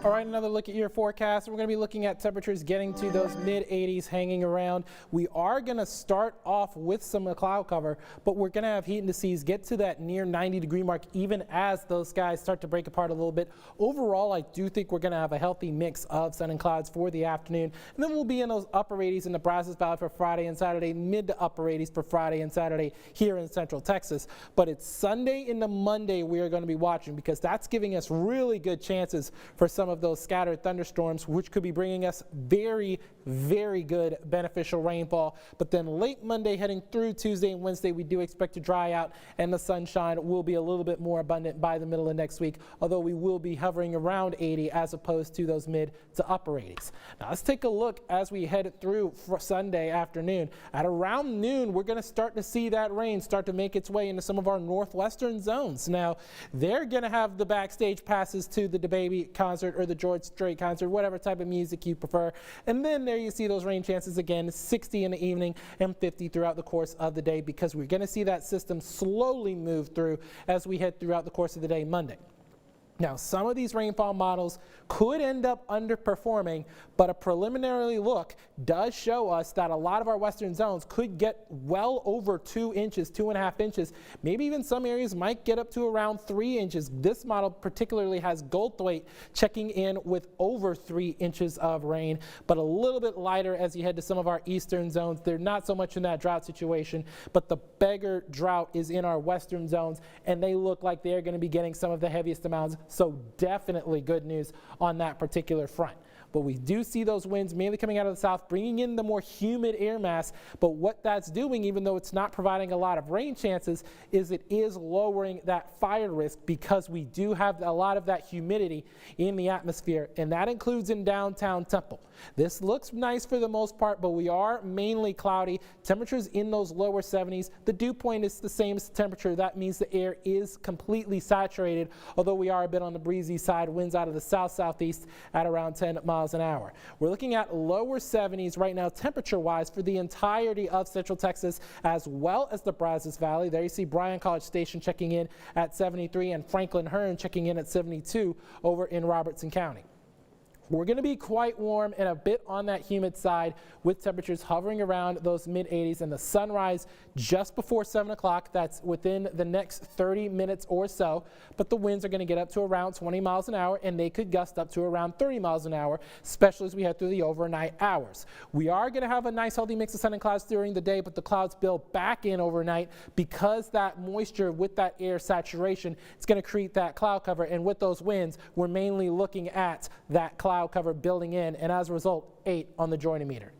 All right, another look at your forecast. We're going to be looking at temperatures getting to those mid-80s, hanging around. We are going to start off with some cloud cover, but we're going to have heat indices get to that near 90-degree mark even as those skies start to break apart a little bit. Overall, I do think we're going to have a healthy mix of sun and clouds for the afternoon. And then we'll be in those upper 80s in the Brazos Valley for Friday and Saturday, mid to upper 80s for Friday and Saturday here in central Texas. But it's Sunday into Monday we are going to be watching, because that's giving us really good chances for some of those scattered thunderstorms, which could be bringing us very, very good beneficial rainfall. But then late Monday heading through Tuesday and Wednesday, we do expect to dry out and the sunshine will be a little bit more abundant by the middle of next week, although we will be hovering around 80 as opposed to those mid to upper 80s. Now let's take a look as we head through for Sunday afternoon. At around noon, we're going to start to see that rain start to make its way into some of our northwestern zones. Now they're going to have the backstage passes to the DaBaby concert or the George Strait concert, whatever type of music you prefer. And then there you see those rain chances again, 60 in the evening and 50 throughout the course of the day, because we're going to see that system slowly move through as we head throughout the course of the day Monday. Now, some of these rainfall models could end up underperforming, but a preliminary look does show us that a lot of our western zones could get well over 2 inches, 2.5 inches. Maybe even some areas might get up to around 3 inches. This model particularly has Goldthwait checking in with over 3 inches of rain, but a little bit lighter as you head to some of our eastern zones. They're not so much in that drought situation, but the bigger drought is in our western zones, and they look like they're going to be getting some of the heaviest amounts. So definitely good news on that particular front. But we do see those winds mainly coming out of the south, bringing in the more humid air mass. But what that's doing, even though it's not providing a lot of rain chances, is it is lowering that fire risk, because we do have a lot of that humidity in the atmosphere, and that includes in downtown Temple. This looks nice for the most part, but we are mainly cloudy. Temperatures in those lower 70s. The dew point is the same as the temperature. That means the air is completely saturated, although we are a bit on the breezy side. Winds out of the south-southeast at around 10 miles an hour. We're looking at lower 70s right now temperature-wise for the entirety of central Texas, as well as the Brazos Valley. There you see Bryan College Station checking in at 73 and Franklin Hearn checking in at 72 over in Robertson County. We're going to be quite warm and a bit on that humid side, with temperatures hovering around those mid-80s, and the sunrise just before 7 o'clock. That's within the next 30 minutes or so. But the winds are going to get up to around 20 miles an hour, and they could gust up to around 30 miles an hour, especially as we head through the overnight hours. We are going to have a nice healthy mix of sun and clouds during the day, but the clouds build back in overnight because that moisture with that air saturation, it's going to create that cloud cover. And with those winds, we're mainly looking at that cloud cover building in, and as a result, 8 on the joining meter.